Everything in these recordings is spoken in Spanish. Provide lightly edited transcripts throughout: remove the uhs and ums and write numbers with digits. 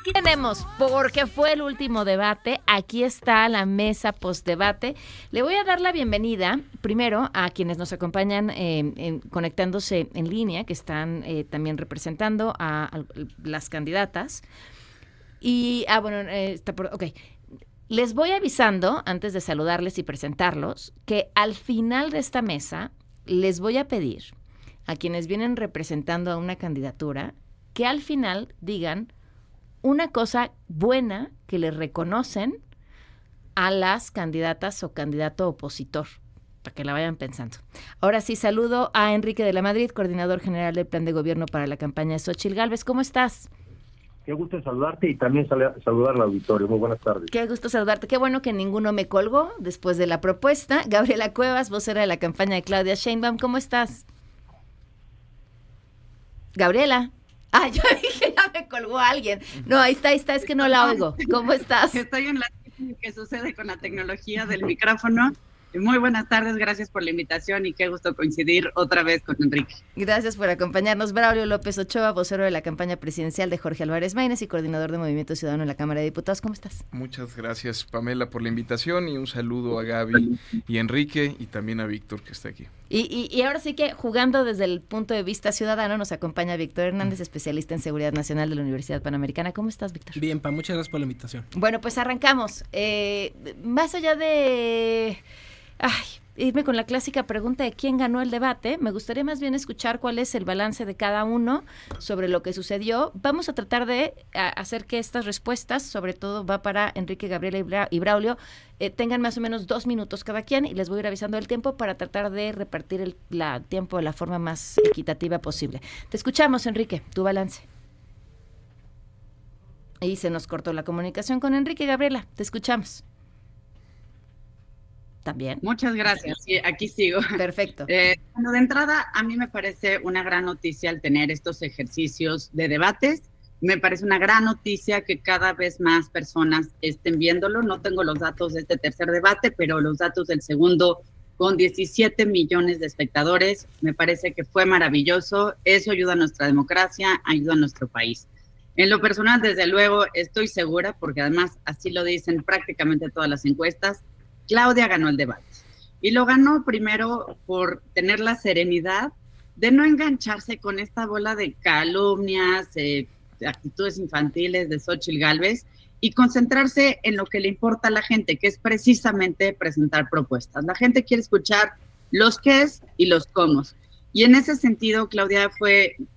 Aquí tenemos, porque fue el último debate, aquí está la mesa postdebate. Le voy a dar la bienvenida primero a quienes nos acompañan conectándose en línea, que están también representando a las candidatas. Y, ok. Les voy avisando, antes de saludarles y presentarlos, que al final de esta mesa les voy a pedir a quienes vienen representando a una candidatura que al final digan una cosa buena que le reconocen a las candidatas o candidato opositor, para que la vayan pensando. Ahora sí, saludo a Enrique de la Madrid, coordinador general del Plan de Gobierno para la campaña de Xóchitl Gálvez. ¿Cómo estás? Qué gusto saludarte y también saludar al auditorio. Muy buenas tardes. Qué gusto saludarte. Qué bueno que ninguno me colgó después de la propuesta. Gabriela Cuevas, vocera de la campaña de Claudia Sheinbaum. ¿Cómo estás? Gabriela. Ah, yo dije, ya me colgó alguien. No, ahí está, es que no la oigo. ¿Cómo estás? Estoy en la que sucede con la tecnología del micrófono. Muy buenas tardes, gracias por la invitación y qué gusto coincidir otra vez con Enrique. Gracias por acompañarnos. Braulio López Ochoa, vocero de la campaña presidencial de Jorge Álvarez Maínez y coordinador de Movimiento Ciudadano en la Cámara de Diputados. ¿Cómo estás? Muchas gracias, Pamela, por la invitación y un saludo a Gaby y Enrique y también a Víctor, que está aquí. Y ahora sí que jugando desde el punto de vista ciudadano nos acompaña Víctor Hernández, especialista en seguridad nacional de la Universidad Panamericana. ¿Cómo estás, Víctor? Bien, muchas gracias por la invitación. Bueno, pues arrancamos. Más allá de irme con la clásica pregunta de quién ganó el debate, me gustaría más bien escuchar cuál es el balance de cada uno sobre lo que sucedió. Vamos a tratar de hacer que estas respuestas, sobre todo va para Enrique, Gabriela y Braulio, tengan más o menos 2 minutos cada quien y les voy a ir avisando el tiempo para tratar de repartir el tiempo de la forma más equitativa posible. Te escuchamos, Enrique, tu balance. Y se nos cortó la comunicación con Enrique. Gabriela, te escuchamos. También. Muchas gracias, sí, aquí sigo. Perfecto. Bueno, de entrada, a mí me parece una gran noticia el tener estos ejercicios de debates. Me parece una gran noticia que cada vez más personas estén viéndolo. No tengo los datos de este tercer debate, pero los datos del segundo con 17 millones de espectadores, me parece que fue maravilloso. Eso ayuda a nuestra democracia, ayuda a nuestro país. En lo personal, desde luego, estoy segura, porque además así lo dicen prácticamente todas las encuestas, Claudia ganó el debate y lo ganó primero por tener la serenidad de no engancharse con esta bola de calumnias, actitudes infantiles de Xóchitl Gálvez y concentrarse en lo que le importa a la gente, que es precisamente presentar propuestas. La gente quiere escuchar los qués y los cómo. Y en ese sentido, Claudia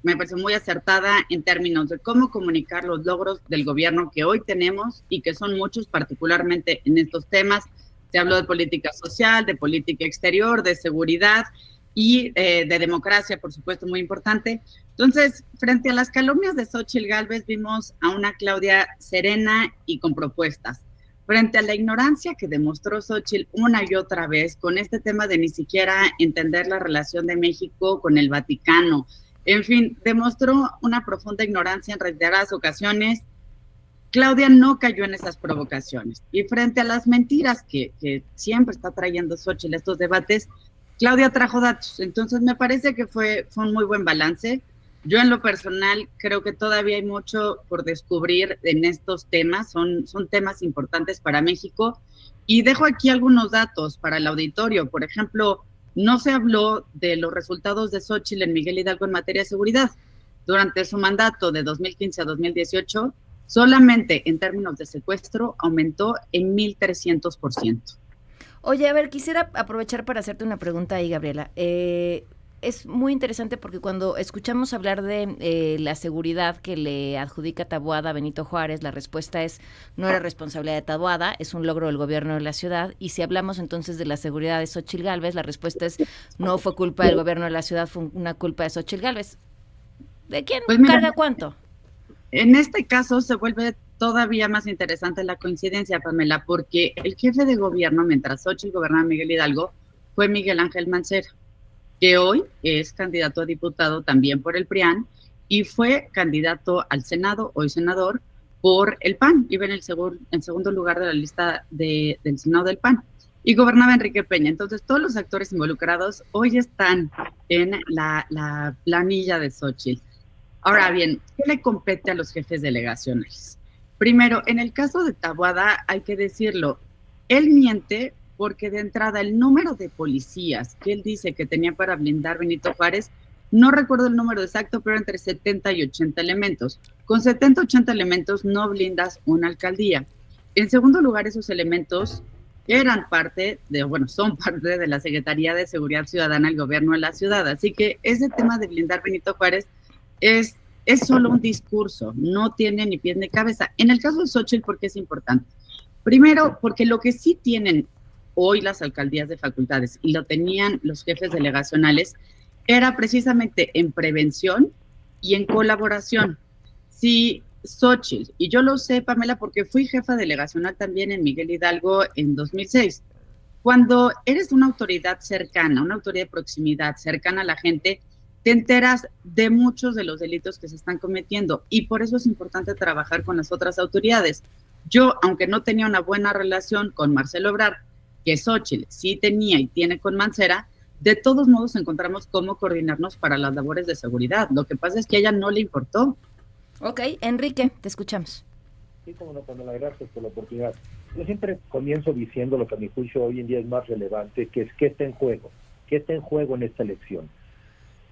me parece muy acertada en términos de cómo comunicar los logros del gobierno que hoy tenemos y que son muchos, particularmente en estos temas. Se habló de política social, de política exterior, de seguridad y de democracia, por supuesto, muy importante. Entonces, frente a las calumnias de Xóchitl Gálvez, vimos a una Claudia serena y con propuestas. Frente a la ignorancia que demostró Xóchitl una y otra vez con este tema de ni siquiera entender la relación de México con el Vaticano. En fin, demostró una profunda ignorancia en reiteradas ocasiones. Claudia no cayó en esas provocaciones. Y frente a las mentiras que siempre está trayendo Xóchitl estos debates, Claudia trajo datos. Entonces me parece que fue un muy buen balance. Yo en lo personal creo que todavía hay mucho por descubrir en estos temas. Son temas importantes para México. Y dejo aquí algunos datos para el auditorio. Por ejemplo, no se habló de los resultados de Xóchitl en Miguel Hidalgo en materia de seguridad. Durante su mandato de 2015 a 2018, solamente en términos de secuestro aumentó en 1,300%. Oye, a ver, quisiera aprovechar para hacerte una pregunta ahí, Gabriela. Es muy interesante porque cuando escuchamos hablar de la seguridad que le adjudica Taboada a Benito Juárez, la respuesta es, no era responsabilidad de Taboada, es un logro del gobierno de la ciudad. Y si hablamos entonces de la seguridad de Xóchitl Gálvez, la respuesta es, no fue culpa del gobierno de la ciudad, fue una culpa de Xóchitl Gálvez. ¿De quién carga cuánto? En este caso se vuelve todavía más interesante la coincidencia, Pamela, porque el jefe de gobierno, mientras Xóchitl gobernaba Miguel Hidalgo, fue Miguel Ángel Mancera, que hoy es candidato a diputado también por el PRIAN y fue candidato al Senado, hoy senador, por el PAN. Iba en segundo lugar de la lista del Senado del PAN. Y gobernaba Enrique Peña. Entonces, todos los actores involucrados hoy están en la planilla de Xóchitl. Ahora bien, ¿qué le compete a los jefes delegacionales? Primero, en el caso de Taboada, hay que decirlo, él miente porque de entrada el número de policías que él dice que tenía para blindar Benito Juárez, no recuerdo el número exacto, pero entre 70 y 80 elementos. Con 70, 80 elementos no blindas una alcaldía. En segundo lugar, esos elementos son parte de la Secretaría de Seguridad Ciudadana del gobierno de la ciudad. Así que ese tema de blindar Benito Juárez es solo un discurso, no tiene ni pies ni cabeza. En el caso de Xóchitl, ¿por qué es importante? Primero, porque lo que sí tienen hoy las alcaldías de facultades y lo tenían los jefes delegacionales era precisamente en prevención y en colaboración. Si Xóchitl, y yo lo sé, Pamela, porque fui jefa delegacional también en Miguel Hidalgo en 2006, cuando eres una autoridad cercana, una autoridad de proximidad cercana a la gente, te enteras de muchos de los delitos que se están cometiendo y por eso es importante trabajar con las otras autoridades. Yo, aunque no tenía una buena relación con Marcelo Ebrard, que Xóchitl sí tenía y tiene con Mancera, de todos modos encontramos cómo coordinarnos para las labores de seguridad. Lo que pasa es que a ella no le importó. Ok, Enrique, te escuchamos. Sí, como no, Pamela, gracias por la oportunidad. Yo siempre comienzo diciendo lo que a mi juicio hoy en día es más relevante, que es qué está en juego. ¿Qué está en juego en esta elección?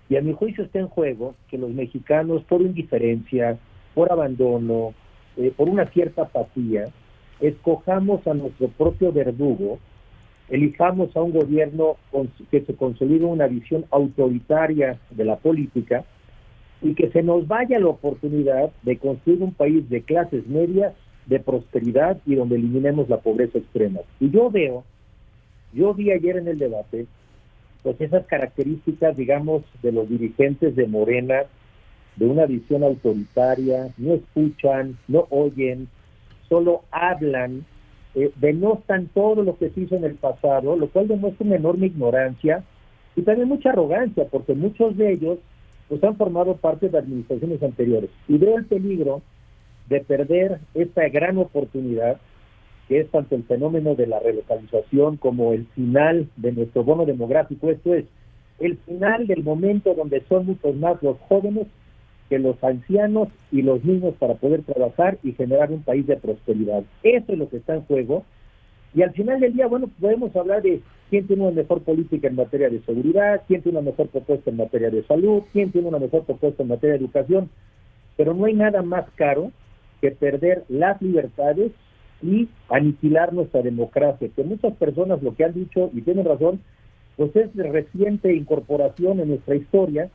Y a mi juicio está en juego que los mexicanos, por indiferencia, por abandono, por una cierta apatía, escojamos a nuestro propio verdugo, elijamos a un gobierno que se consolide una visión autoritaria de la política y que se nos vaya la oportunidad de construir un país de clases medias, de prosperidad y donde eliminemos la pobreza extrema. Y yo vi ayer en el debate, pues esas características, digamos, de los dirigentes de Morena, de una visión autoritaria, no escuchan, no oyen, solo hablan, denostan todo lo que se hizo en el pasado, lo cual demuestra una enorme ignorancia y también mucha arrogancia, porque muchos de ellos pues han formado parte de administraciones anteriores. Y veo el peligro de perder esta gran oportunidad, que es tanto el fenómeno de la relocalización como el final de nuestro bono demográfico. Esto es el final del momento donde son muchos más los jóvenes que los ancianos y los niños para poder trabajar y generar un país de prosperidad. Eso es lo que está en juego. Y al final del día, bueno, podemos hablar de quién tiene una mejor política en materia de seguridad, quién tiene una mejor propuesta en materia de salud, quién tiene una mejor propuesta en materia de educación, pero no hay nada más caro que perder las libertades y aniquilar nuestra democracia, que muchas personas lo que han dicho, y tienen razón, pues es de reciente incorporación en nuestra historia,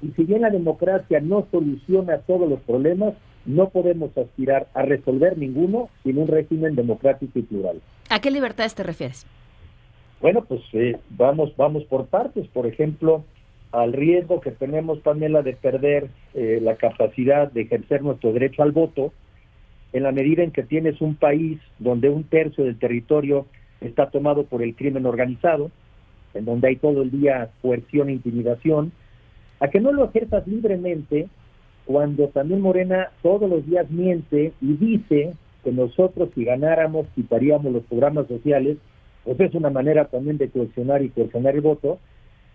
y si bien la democracia no soluciona todos los problemas, no podemos aspirar a resolver ninguno sin un régimen democrático y plural. ¿A qué libertades te refieres? Bueno, pues vamos por partes. Por ejemplo, al riesgo que tenemos, Pamela, de perder la capacidad de ejercer nuestro derecho al voto, en la medida en que tienes un país donde 1/3 del territorio está tomado por el crimen organizado, en donde hay todo el día coerción e intimidación, a que no lo ejerzas libremente cuando también Morena todos los días miente y dice que nosotros si ganáramos quitaríamos los programas sociales, pues es una manera también de cohesionar el voto,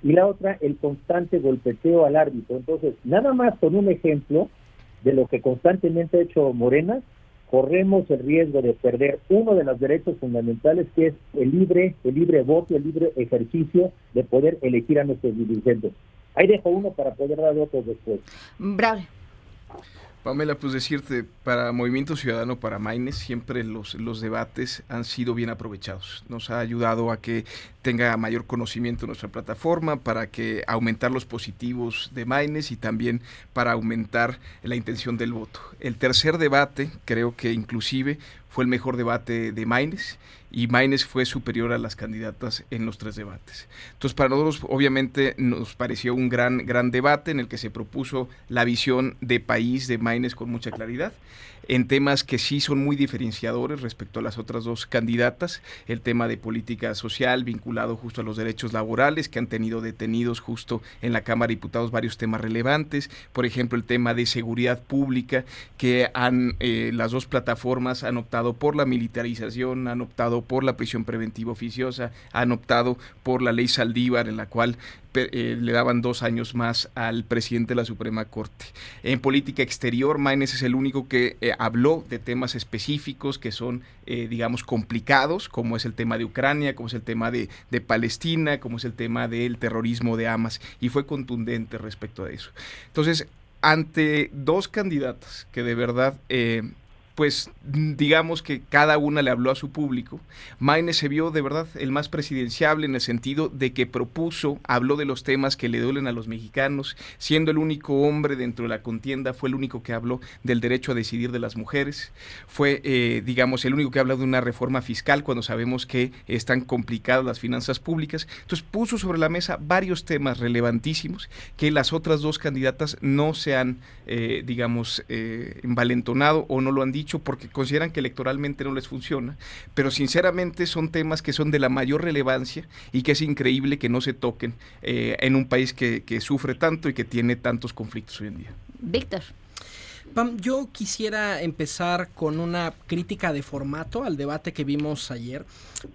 y la otra, el constante golpeteo al árbitro. Entonces, nada más con un ejemplo de lo que constantemente ha hecho Morena, corremos el riesgo de perder uno de los derechos fundamentales, que es el libre voto, el libre ejercicio de poder elegir a nuestros dirigentes. Ahí dejo uno para poder dar otros después. Braulio. Pamela, pues decirte, para Movimiento Ciudadano, para Maynes, siempre los debates han sido bien aprovechados. Nos ha ayudado a que tenga mayor conocimiento nuestra plataforma, para que aumentar los positivos de Maynes y también para aumentar la intención del voto. El tercer debate, creo que inclusive fue el mejor debate de Maynes, y Maynes fue superior a las candidatas en los 3 debates. Entonces, para nosotros, obviamente, nos pareció un gran debate en el que se propuso la visión de país de Maynes con mucha claridad, en temas que sí son muy diferenciadores respecto a las otras 2 candidatas, el tema de política social vinculado justo a los derechos laborales, que han tenido detenidos justo en la Cámara de Diputados varios temas relevantes, por ejemplo, el tema de seguridad pública, que las 2 plataformas han optado por la militarización, han optado por la prisión preventiva oficiosa, han optado por la ley Saldívar, en la cual le daban 2 años más al presidente de la Suprema Corte. En política exterior, Maynes es el único que habló de temas específicos que son, digamos, complicados, como es el tema de Ucrania, como es el tema de Palestina, como es el tema del terrorismo de Hamas, y fue contundente respecto a eso. Entonces, ante 2 candidatas que de verdad... pues digamos que cada una le habló a su público, Maynes se vio de verdad el más presidenciable en el sentido de que habló de los temas que le duelen a los mexicanos, siendo el único hombre dentro de la contienda, fue el único que habló del derecho a decidir de las mujeres, fue digamos el único que habló de una reforma fiscal cuando sabemos que están complicadas las finanzas públicas. Entonces puso sobre la mesa varios temas relevantísimos que las otras 2 candidatas no se han digamos envalentonado o no lo han dicho porque consideran que electoralmente no les funciona, pero sinceramente son temas que son de la mayor relevancia y que es increíble que no se toquen en un país que sufre tanto y que tiene tantos conflictos hoy en día. Víctor. Pam, yo quisiera empezar con una crítica de formato al debate que vimos ayer,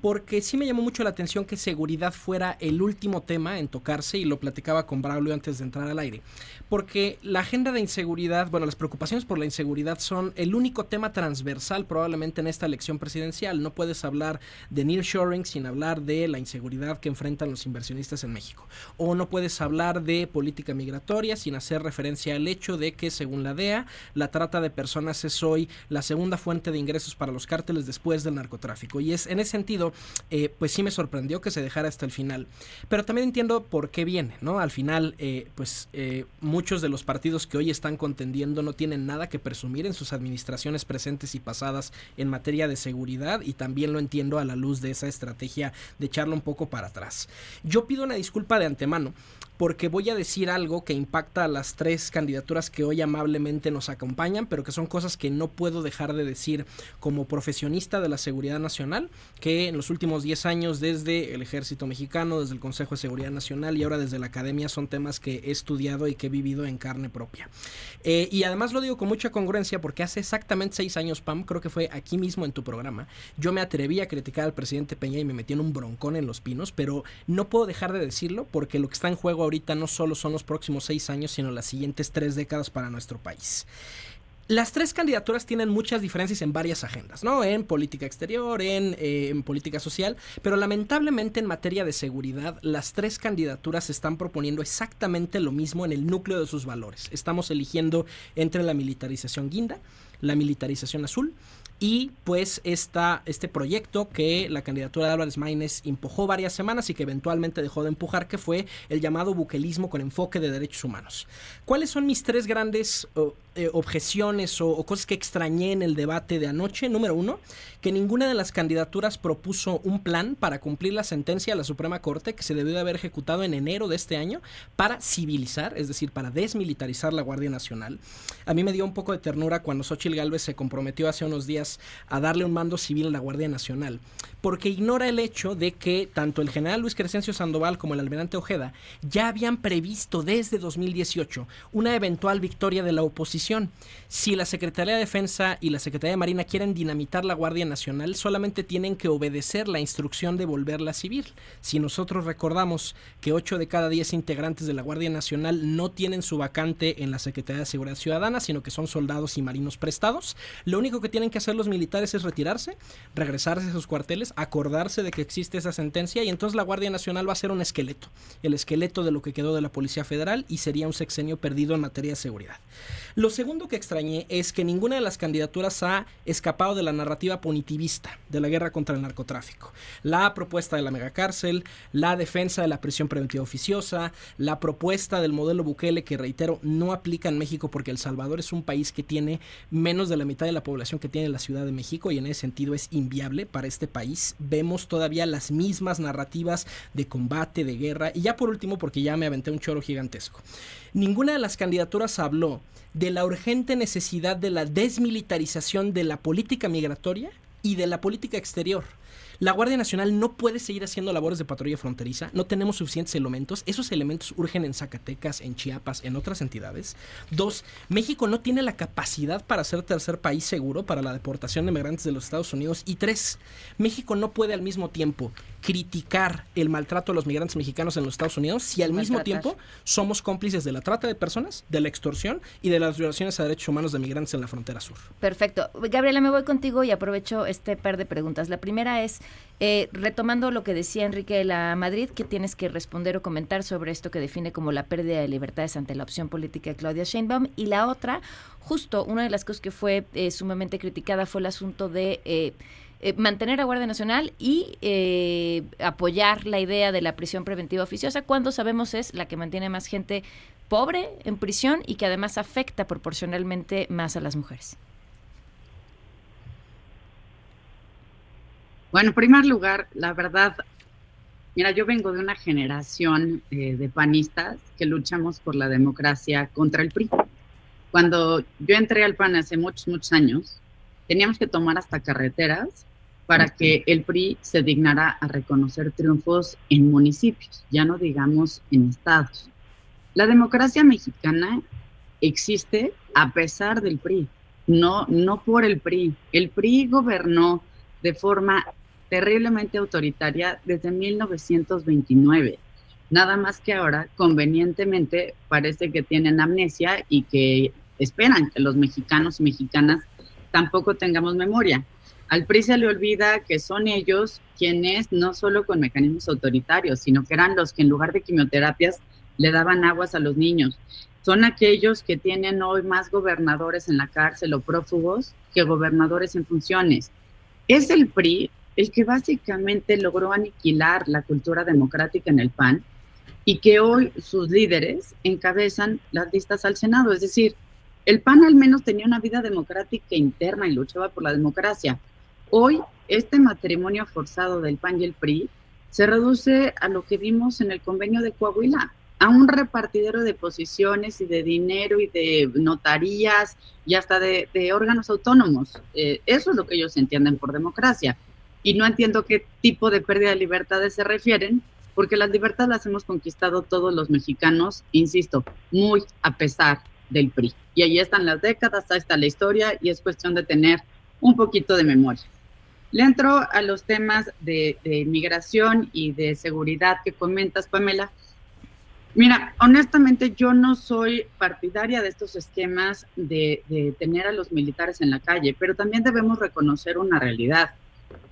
porque sí me llamó mucho la atención que seguridad fuera el último tema en tocarse, y lo platicaba con Braulio antes de entrar al aire, porque la agenda de inseguridad, bueno, las preocupaciones por la inseguridad son el único tema transversal probablemente en esta elección presidencial. No puedes hablar de nearshoring sin hablar de la inseguridad que enfrentan los inversionistas en México, o no puedes hablar de política migratoria sin hacer referencia al hecho de que, según la DEA, la trata de personas es hoy la segunda fuente de ingresos para los cárteles después del narcotráfico, y es en ese sentido pues sí me sorprendió que se dejara hasta el final, pero también entiendo por qué viene, ¿no? Al final muchos de los partidos que hoy están contendiendo no tienen nada que presumir en sus administraciones presentes y pasadas en materia de seguridad, y también lo entiendo a la luz de esa estrategia de echarlo un poco para atrás. Yo pido una disculpa de antemano porque voy a decir algo que impacta a las 3 candidaturas que hoy amablemente nos acompañan, pero que son cosas que no puedo dejar de decir como profesionista de la seguridad nacional, que en los últimos 10 años, desde el Ejército Mexicano, desde el Consejo de Seguridad Nacional y ahora desde la Academia, son temas que he estudiado y que he vivido en carne propia. Y además lo digo con mucha congruencia porque hace exactamente 6 años, Pam, creo que fue aquí mismo en tu programa, yo me atreví a criticar al presidente Peña y me metí en un broncón en Los Pinos, pero no puedo dejar de decirlo porque lo que está en juego ahorita no solo son los próximos 6 años, sino las siguientes 3 décadas para nuestro país. Las 3 candidaturas tienen muchas diferencias en varias agendas, ¿no? En política exterior, en política social, pero lamentablemente en materia de seguridad, las 3 candidaturas están proponiendo exactamente lo mismo en el núcleo de sus valores. Estamos eligiendo entre la militarización guinda, la militarización azul, y pues este proyecto que la candidatura de Álvarez Maynes empujó varias semanas y que eventualmente dejó de empujar, que fue el llamado buquelismo con enfoque de derechos humanos. ¿Cuáles son mis 3 grandes objeciones o cosas que extrañé en el debate de anoche? Número 1, que ninguna de las candidaturas propuso un plan para cumplir la sentencia de la Suprema Corte que se debió de haber ejecutado en enero de este año para civilizar, es decir, para desmilitarizar la Guardia Nacional. A mí me dio un poco de ternura cuando Xóchitl Gálvez se comprometió hace unos días a darle un mando civil a la Guardia Nacional, porque ignora el hecho de que tanto el general Luis Crescencio Sandoval como el almirante Ojeda ya habían previsto desde 2018 una eventual victoria de la oposición. Si la Secretaría de Defensa y la Secretaría de Marina quieren dinamitar la Guardia Nacional, solamente tienen que obedecer la instrucción de volverla civil. Si nosotros recordamos que 8 de cada 10 integrantes de la Guardia Nacional no tienen su vacante en la Secretaría de Seguridad Ciudadana, sino que son soldados y marinos prestados, lo único que tienen que hacer los militares es retirarse, regresarse a sus cuarteles, acordarse de que existe esa sentencia, y entonces la Guardia Nacional va a ser un esqueleto, el esqueleto de lo que quedó de la Policía Federal, y sería un sexenio perdido en materia de seguridad. Lo segundo que extrañé es que ninguna de las candidaturas ha escapado de la narrativa punitivista de la guerra contra el narcotráfico. La propuesta de la megacárcel, la defensa de la prisión preventiva oficiosa, la propuesta del modelo Bukele, que reitero, no aplica en México porque El Salvador es un país que tiene menos de la mitad de la población que tiene la Ciudad de México, y en ese sentido es inviable para este país. Vemos todavía las mismas narrativas de combate, de guerra. Y ya por último, porque ya me aventé un choro gigantesco, ninguna de las candidaturas habló de la urgente necesidad de la desmilitarización de la política migratoria y de la política exterior. La Guardia Nacional no puede seguir haciendo labores de patrulla fronteriza, no tenemos suficientes elementos, esos elementos urgen en Zacatecas, en Chiapas, en otras entidades. 2, México no tiene la capacidad para ser tercer país seguro para la deportación de migrantes de los Estados Unidos. Y 3, México no puede al mismo tiempo criticar el maltrato a los migrantes mexicanos en los Estados Unidos si al mismo tiempo somos cómplices de la trata de personas, de la extorsión y de las violaciones a derechos humanos de migrantes en la frontera sur. Perfecto. Gabriela, me voy contigo y aprovecho este par de preguntas. La primera es, retomando lo que decía Enrique de la Madrid, ¿qué tienes que responder o comentar sobre esto que define como la pérdida de libertades ante la opción política de Claudia Sheinbaum? Y la otra, justo una de las cosas que fue sumamente criticada fue el asunto de mantener a Guardia Nacional y apoyar la idea de la prisión preventiva oficiosa, cuando sabemos es la que mantiene más gente pobre en prisión y que además afecta proporcionalmente más a las mujeres. Bueno, en primer lugar, la verdad, mira, yo vengo de una generación de panistas que luchamos por la democracia contra el PRI. Cuando yo entré al PAN hace muchos años, teníamos que tomar hasta carreteras para que el PRI se dignara a reconocer triunfos en municipios, ya no digamos en estados. La democracia mexicana existe a pesar del PRI, no por el PRI. El PRI gobernó de forma terriblemente autoritaria desde 1929. Nada más que ahora, convenientemente, parece que tienen amnesia y que esperan que los mexicanos y mexicanas tampoco tengamos memoria. Al PRI se le olvida que son ellos quienes, no solo con mecanismos autoritarios, sino que eran los que en lugar de quimioterapias le daban aguas a los niños. Son aquellos que tienen hoy más gobernadores en la cárcel o prófugos que gobernadores en funciones. Es el PRI el que básicamente logró aniquilar la cultura democrática en el PAN y que hoy sus líderes encabezan las listas al Senado. Es decir, el PAN al menos tenía una vida democrática interna y luchaba por la democracia. Hoy, este matrimonio forzado del PAN y el PRI se reduce a lo que vimos en el convenio de Coahuila, a un repartidero de posiciones y de dinero y de notarías y hasta de órganos autónomos. Eso es lo que ellos entienden por democracia. Y no entiendo qué tipo de pérdida de libertades se refieren, porque las libertades las hemos conquistado todos los mexicanos, insisto, muy a pesar del PRI. Y ahí están las décadas, ahí está la historia, y es cuestión de tener un poquito de memoria. Le entro a los temas de migración y de seguridad que comentas, Pamela. Mira, honestamente yo no soy partidaria de estos esquemas de tener a los militares en la calle, pero también debemos reconocer una realidad,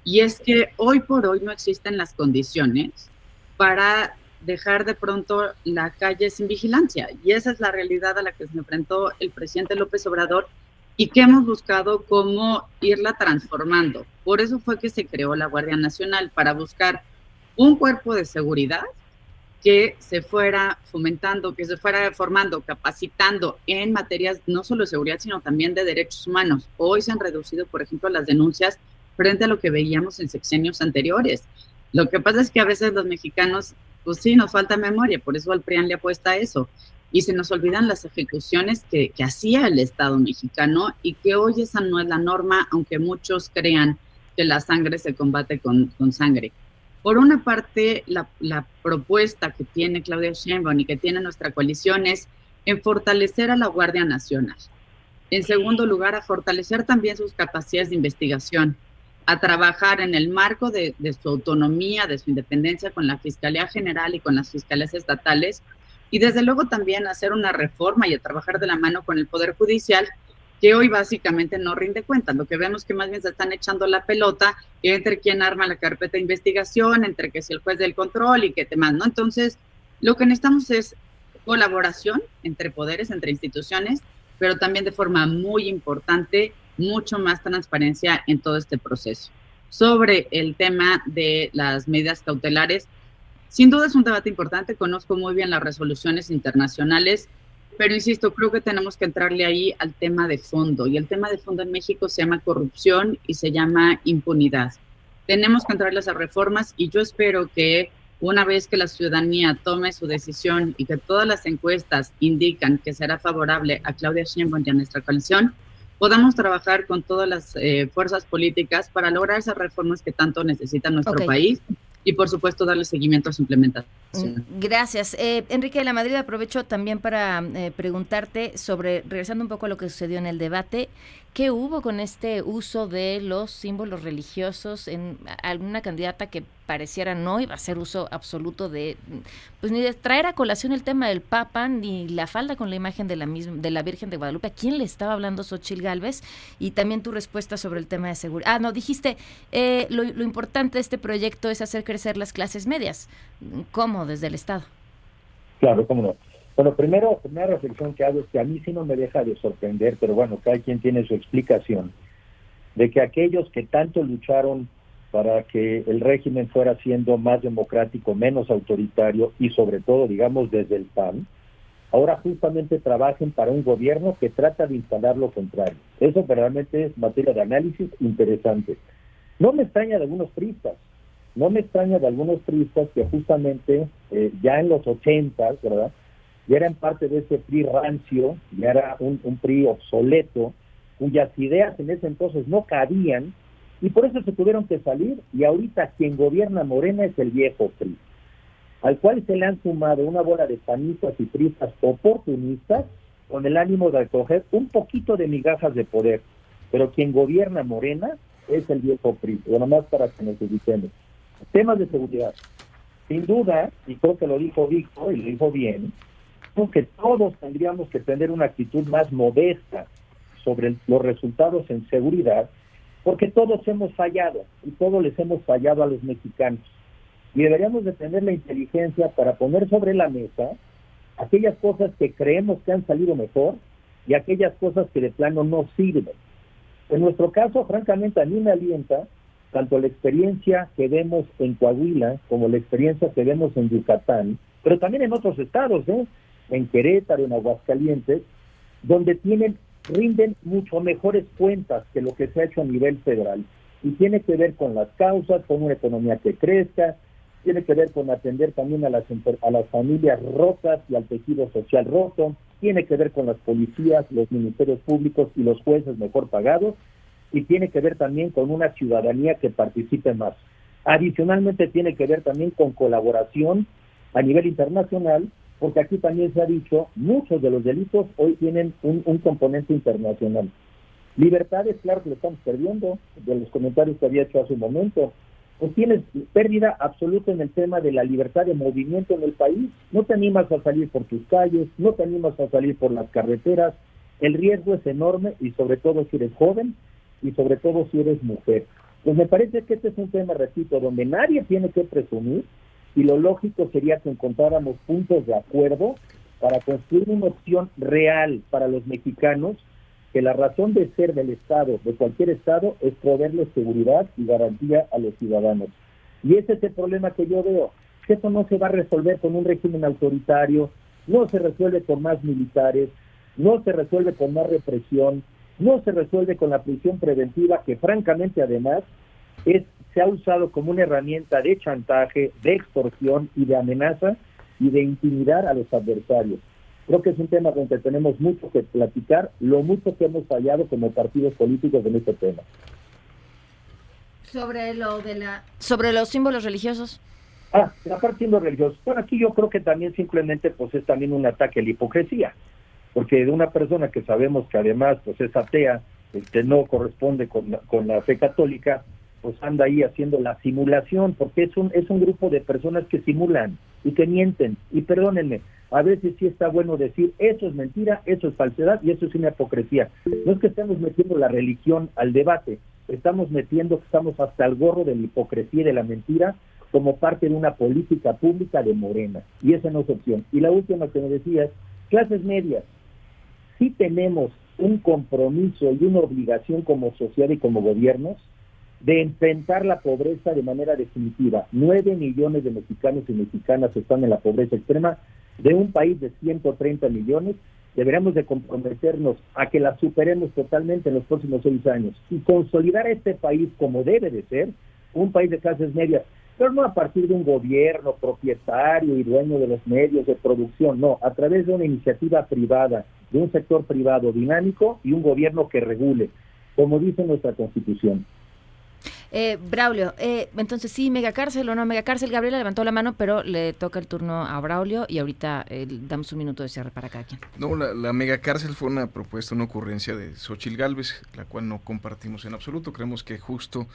y es que hoy por hoy no existen las condiciones para dejar de pronto la calle sin vigilancia, y esa es la realidad a la que se enfrentó el presidente López Obrador y que hemos buscado cómo irla transformando. Por eso fue que se creó la Guardia Nacional, para buscar un cuerpo de seguridad que se fuera fomentando, que se fuera formando, capacitando en materias no solo de seguridad, sino también de derechos humanos. Hoy se han reducido, por ejemplo, las denuncias frente a lo que veíamos en sexenios anteriores. Lo que pasa es que a veces los mexicanos, pues sí, nos falta memoria, por eso al PRIAN le apuesta a eso, y se nos olvidan las ejecuciones que hacía el Estado mexicano, y que hoy esa no es la norma, aunque muchos crean que la sangre se combate con sangre. Por una parte, la propuesta que tiene Claudia Sheinbaum y que tiene nuestra coalición es en fortalecer a la Guardia Nacional. En segundo lugar, a fortalecer también sus capacidades de investigación, a trabajar en el marco de su autonomía, de su independencia con la Fiscalía General y con las fiscalías estatales, y desde luego también a hacer una reforma y a trabajar de la mano con el Poder Judicial, que hoy básicamente no rinde cuentas. Lo que vemos que más bien se están echando la pelota entre quién arma la carpeta de investigación, entre que si el juez del control y qué temas, ¿no? Entonces, lo que necesitamos es colaboración entre poderes, entre instituciones, pero también de forma muy importante, mucho más transparencia en todo este proceso. Sobre el tema de las medidas cautelares, sin duda es un debate importante, conozco muy bien las resoluciones internacionales, pero insisto, creo que tenemos que entrarle ahí al tema de fondo, y el tema de fondo en México se llama corrupción y se llama impunidad. Tenemos que entrarle a esas reformas, y yo espero que una vez que la ciudadanía tome su decisión y que todas las encuestas indican que será favorable a Claudia Sheinbaum y a nuestra coalición, podamos trabajar con todas las fuerzas políticas para lograr esas reformas que tanto necesita nuestro país y, por supuesto, darle seguimiento a su implementación. Gracias. Enrique de la Madrid, aprovecho también para preguntarte sobre, regresando un poco a lo que sucedió en el debate, ¿qué hubo con este uso de los símbolos religiosos en alguna candidata que pareciera no iba a hacer uso absoluto de, pues ni de traer a colación el tema del Papa, ni la falda con la imagen de la Virgen de Guadalupe? ¿A quién le estaba hablando Xóchitl Gálvez? Y también tu respuesta sobre el tema de seguridad. Dijiste, lo importante de este proyecto es hacer crecer las clases medias. ¿Cómo? Desde el Estado. Claro, cómo no. Bueno, primera reflexión que hago es que a mí sí no me deja de sorprender, pero bueno, cada quien tiene su explicación, de que aquellos que tanto lucharon para que el régimen fuera siendo más democrático, menos autoritario y sobre todo, digamos, desde el PAN, ahora justamente trabajen para un gobierno que trata de instalar lo contrario. Eso verdaderamente es materia de análisis interesante. No me extraña de algunos priistas, que justamente ya en los 80, ¿verdad?, ya eran parte de ese PRI rancio, ya era un PRI obsoleto, cuyas ideas en ese entonces no cabían, y por eso se tuvieron que salir, y ahorita quien gobierna Morena es el viejo PRI, al cual se le han sumado una bola de panistas y priistas oportunistas con el ánimo de recoger un poquito de migajas de poder, pero quien gobierna Morena es el viejo PRI, bueno, más para que nos ubiquemos. Temas de seguridad. Sin duda, y creo que lo dijo Víctor, y lo dijo bien, creo que todos tendríamos que tener una actitud más modesta sobre los resultados en seguridad, porque todos hemos fallado, y todos les hemos fallado a los mexicanos. Y deberíamos de tener la inteligencia para poner sobre la mesa aquellas cosas que creemos que han salido mejor y aquellas cosas que de plano no sirven. En nuestro caso, francamente, a mí me alienta tanto la experiencia que vemos en Coahuila como la experiencia que vemos en Yucatán, pero también en otros estados, en Querétaro, en Aguascalientes, donde rinden mucho mejores cuentas que lo que se ha hecho a nivel federal. Y tiene que ver con las causas, con una economía que crezca, tiene que ver con atender también a las familias rotas y al tejido social roto, tiene que ver con las policías, los ministerios públicos y los jueces mejor pagados, y tiene que ver también con una ciudadanía que participe más. Adicionalmente tiene que ver también con colaboración a nivel internacional, porque aquí también se ha dicho, muchos de los delitos hoy tienen un componente internacional. Libertades, claro que lo estamos perdiendo, de los comentarios que había hecho hace un momento. Pues tienes pérdida absoluta en el tema de la libertad de movimiento en el país. No te animas a salir por tus calles, no te animas a salir por las carreteras. El riesgo es enorme, y sobre todo si eres joven, y sobre todo si eres mujer. Pues me parece que este es un tema, repito, donde nadie tiene que presumir, y lo lógico sería que encontráramos puntos de acuerdo para construir una opción real para los mexicanos, que la razón de ser del Estado, de cualquier Estado, es proveerles seguridad y garantía a los ciudadanos. Y ese es el problema que yo veo, que eso no se va a resolver con un régimen autoritario, no se resuelve con más militares, no se resuelve con más represión, no se resuelve con la prisión preventiva, que francamente además se ha usado como una herramienta de chantaje, de extorsión y de amenaza y de intimidar a los adversarios. Creo que es un tema donde tenemos mucho que platicar, lo mucho que hemos fallado como partidos políticos en este tema. Sobre los símbolos religiosos. La parte símbolos religiosos. Bueno, aquí yo creo que también simplemente pues es también un ataque a la hipocresía, porque de una persona que sabemos que además pues es atea, no corresponde con la fe católica, pues anda ahí haciendo la simulación, porque es un grupo de personas que simulan y que mienten, y perdónenme, a veces sí está bueno decir, eso es mentira, eso es falsedad y eso es una hipocresía. No es que estemos metiendo la religión al debate, estamos hasta el gorro de la hipocresía y de la mentira como parte de una política pública de Morena, y esa no es opción. Y la última que me decías, clases medias. Sí tenemos un compromiso y una obligación como sociedad y como gobiernos de enfrentar la pobreza de manera definitiva. 9 millones de mexicanos y mexicanas están en la pobreza extrema, de un país de 130 millones, deberíamos de comprometernos a que la superemos totalmente en los próximos 6 años y consolidar este país como debe de ser, un país de clases medias, pero no a partir de un gobierno propietario y dueño de los medios de producción, no, a través de una iniciativa privada de un sector privado dinámico y un gobierno que regule, como dice nuestra Constitución. Braulio, entonces sí, megacárcel o no megacárcel. Gabriela levantó la mano, pero le toca el turno a Braulio y ahorita damos un minuto de cierre para cada quien. No, la megacárcel fue una propuesta, una ocurrencia de Xóchitl Gálvez, la cual no compartimos en absoluto. Creemos que justo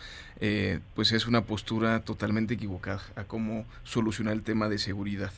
pues es una postura totalmente equivocada a cómo solucionar el tema de seguridad.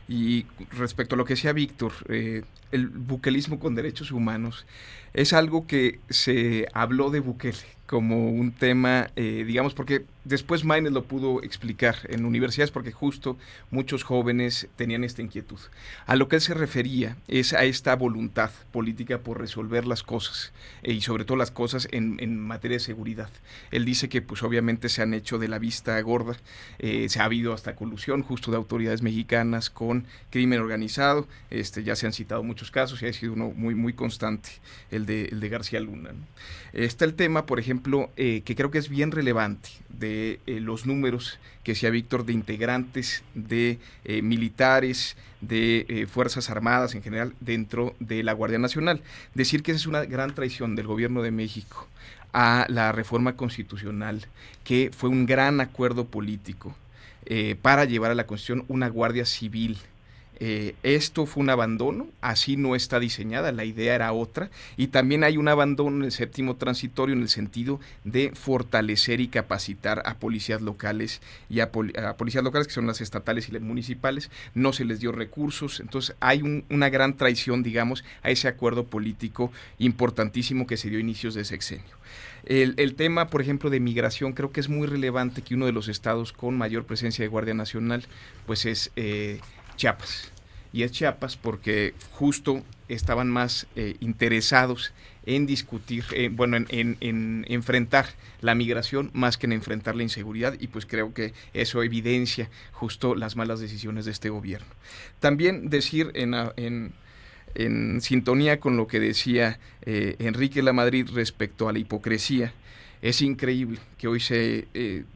Y respecto a lo que decía Víctor, el buquelismo con derechos humanos es algo que se habló de Bukele como un tema, digamos, porque después Maynes lo pudo explicar en universidades, porque justo muchos jóvenes tenían esta inquietud. A lo que él se refería es a esta voluntad política por resolver las cosas, y sobre todo las cosas en materia de seguridad. Él dice que pues obviamente se han hecho de la vista gorda, se ha habido hasta colusión justo de autoridades mexicanas con crimen organizado, ya se han citado muchos casos y ha sido uno muy, muy constante, el de García Luna, ¿no? Está el tema, por ejemplo, que creo que es bien relevante, de los números que decía Víctor, de integrantes, de militares, de Fuerzas Armadas en general dentro de la Guardia Nacional. Decir que esa es una gran traición del gobierno de México a la reforma constitucional, que fue un gran acuerdo político para llevar a la Constitución una Guardia Civil. Esto fue un abandono, así no está diseñada, la idea era otra, y también hay un abandono en el séptimo transitorio en el sentido de fortalecer y capacitar a policías locales y a policías locales que son las estatales y las municipales, no se les dio recursos, entonces hay una gran traición, digamos, a ese acuerdo político importantísimo que se dio a inicios de sexenio. El tema, por ejemplo, de migración, creo que es muy relevante que uno de los estados con mayor presencia de Guardia Nacional, pues es Chiapas. Y es Chiapas porque justo estaban más interesados en discutir, en enfrentar la migración más que en enfrentar la inseguridad, y pues creo que eso evidencia justo las malas decisiones de este gobierno. También decir en sintonía con lo que decía Enrique Lamadrid respecto a la hipocresía, es increíble que hoy se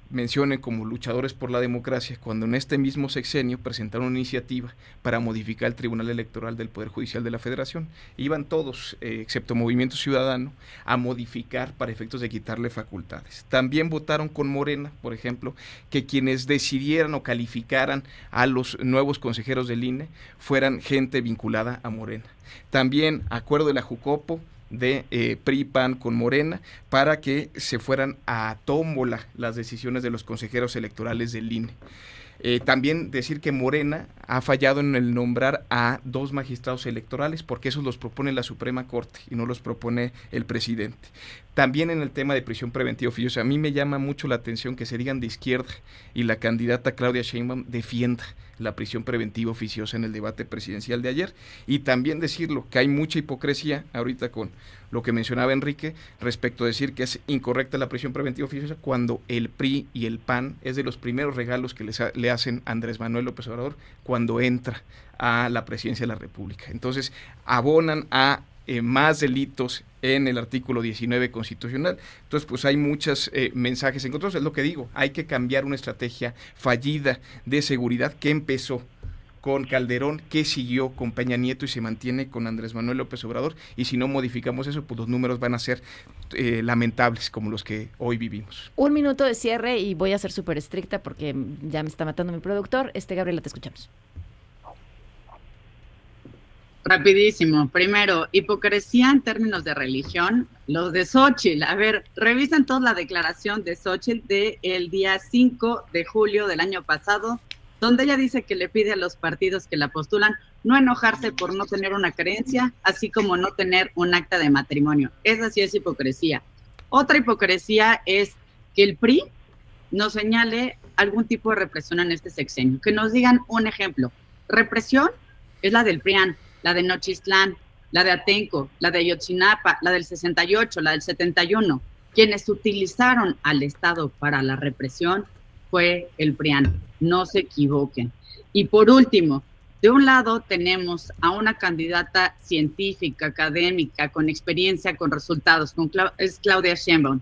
mencionen como luchadores por la democracia cuando en este mismo sexenio presentaron una iniciativa para modificar el Tribunal Electoral del Poder Judicial de la Federación. Iban todos, excepto Movimiento Ciudadano, a modificar para efectos de quitarle facultades. También votaron con Morena, por ejemplo, que quienes decidieran o calificaran a los nuevos consejeros del INE fueran gente vinculada a Morena. También acuerdo de la Jucopo, de PRI-PAN con Morena, para que se fueran a tómbola las decisiones de los consejeros electorales del INE. También decir que Morena ha fallado en el nombrar a 2 magistrados electorales, porque esos los propone la Suprema Corte y no los propone el presidente. También en el tema de prisión preventiva oficiosa, a mí me llama mucho la atención que se digan de izquierda y la candidata Claudia Sheinbaum defienda la prisión preventiva oficiosa en el debate presidencial de ayer, y también decirlo, que hay mucha hipocresía ahorita con lo que mencionaba Enrique respecto a decir que es incorrecta la prisión preventiva oficiosa cuando el PRI y el PAN es de los primeros regalos que le hacen a Andrés Manuel López Obrador cuando entra a la presidencia de la República. Entonces abonan a más delitos en el artículo 19 constitucional. Entonces, pues hay muchos mensajes encontrados. Es lo que digo, hay que cambiar una estrategia fallida de seguridad que empezó con Calderón, que siguió con Peña Nieto y se mantiene con Andrés Manuel López Obrador, y si no modificamos eso, pues los números van a ser lamentables como los que hoy vivimos. Un minuto de cierre y voy a ser súper estricta porque ya me está matando mi productor. Gabriela, te escuchamos. Rapidísimo. Primero, hipocresía en términos de religión, los de Xóchitl. A ver, revisen toda la declaración de Xóchitl del día 5 de julio del año pasado, donde ella dice que le pide a los partidos que la postulan no enojarse por no tener una creencia, así como no tener un acta de matrimonio. Esa sí es hipocresía. Otra hipocresía es que el PRI nos señale algún tipo de represión en este sexenio, que nos digan un ejemplo. Represión es la del PRIAN, la de Nochistlán, la de Atenco, la de Ayotzinapa, la del 68, la del 71. Quienes utilizaron al Estado para la represión fue el PRIAN. No se equivoquen. Y por último, de un lado tenemos a una candidata científica, académica, con experiencia, con resultados, es Claudia Sheinbaum.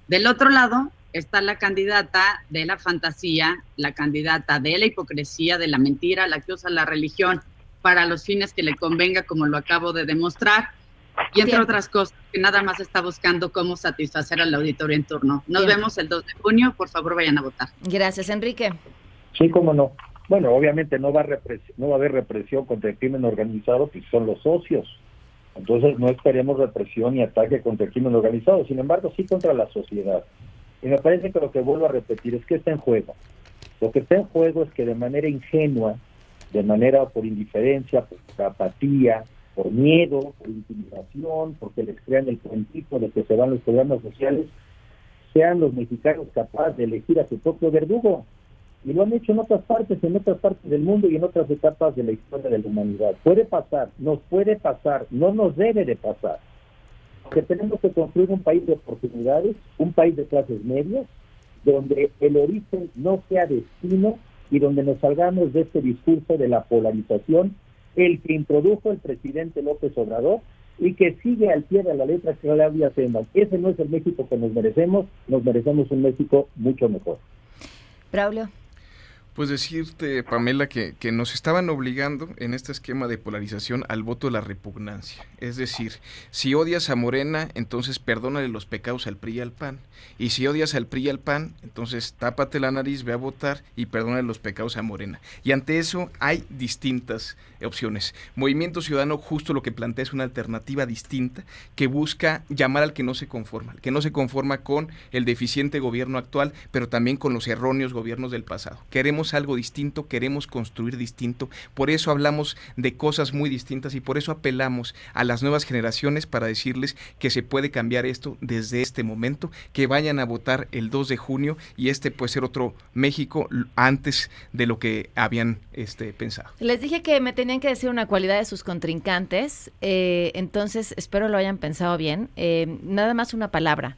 Del otro lado está la candidata de la fantasía, la candidata de la hipocresía, de la mentira, la que usa la religión. para los fines que le convenga, como lo acabo de demostrar, y entre otras cosas, que nada más está buscando cómo satisfacer al auditorio en turno. Nos vemos el 2 de junio, por favor vayan a votar. Gracias, Enrique. Sí, cómo no. Bueno, obviamente no va a haber represión contra el crimen organizado, pues son los socios. Entonces no esperemos represión ni ataque contra el crimen organizado, sin embargo sí contra la sociedad. Y me parece que lo que vuelvo a repetir es que está en juego. Lo que está en juego es que de manera ingenua, de manera por indiferencia, por apatía, por miedo, por intimidación, porque les crean el cuentito de que se van los programas sociales, sean los mexicanos capaces de elegir a su propio verdugo. Y lo han hecho en otras partes del mundo y en otras etapas de la historia de la humanidad. Puede pasar, nos puede pasar, no nos debe de pasar. Que tenemos que construir un país de oportunidades, un país de clases medias, donde el origen no sea destino y donde nos salgamos de este discurso de la polarización, el que introdujo el presidente López Obrador y que sigue al pie de la letra Claudia Sheinbaum. Ese no es el México que nos merecemos un México mucho mejor. Braulio. Pues decirte, Pamela, que nos estaban obligando en este esquema de polarización al voto de la repugnancia. Es decir, si odias a Morena, entonces perdónale los pecados al PRI y al PAN. Y si odias al PRI y al PAN, entonces tápate la nariz, ve a votar y perdónale los pecados a Morena. Y ante eso hay distintas opciones. Movimiento Ciudadano justo lo que plantea es una alternativa distinta que busca llamar al que no se conforma con el deficiente gobierno actual, pero también con los erróneos gobiernos del pasado. Queremos algo distinto, queremos construir distinto, por eso hablamos de cosas muy distintas y por eso apelamos a las nuevas generaciones para decirles que se puede cambiar esto desde este momento, que vayan a votar el 2 de junio y este puede ser otro México antes de lo que habían pensado. Les dije que me tenían que decir una cualidad de sus contrincantes, entonces espero lo hayan pensado bien. Nada más una palabra.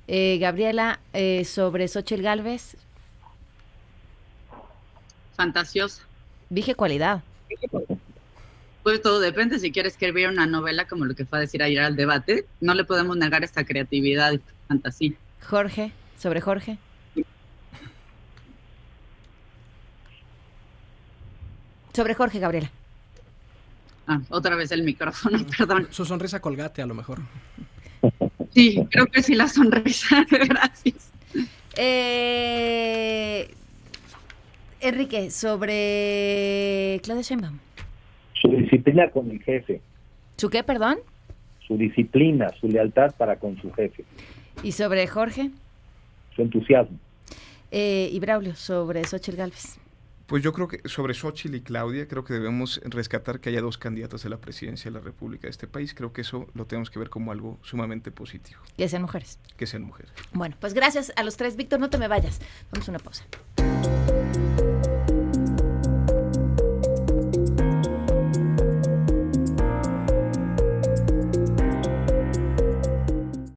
Gabriela, sobre Xóchitl Gálvez. Fantasiosa. Dije cualidad. Pues todo depende, si quiere escribir una novela como lo que fue a decir ayer al debate, no le podemos negar esta creatividad y fantasía. Jorge, sobre Jorge. Sobre Jorge, Gabriela. Otra vez el micrófono, perdón. Su sonrisa colgate, a lo mejor. Sí, creo que sí la sonrisa, gracias. Enrique, sobre Claudia Sheinbaum. Su disciplina con el jefe. ¿Su qué, perdón? Su disciplina, su lealtad para con su jefe. ¿Y sobre Jorge? Su entusiasmo. Y Braulio, sobre Xóchitl Gálvez. Pues yo creo que sobre Xóchitl y Claudia, creo que debemos rescatar que haya dos candidatas a la presidencia de la República de este país. Creo que eso lo tenemos que ver como algo sumamente positivo. Que sean mujeres. Que sean mujeres. Bueno, pues gracias a los tres. Víctor, no te me vayas. Vamos a una pausa.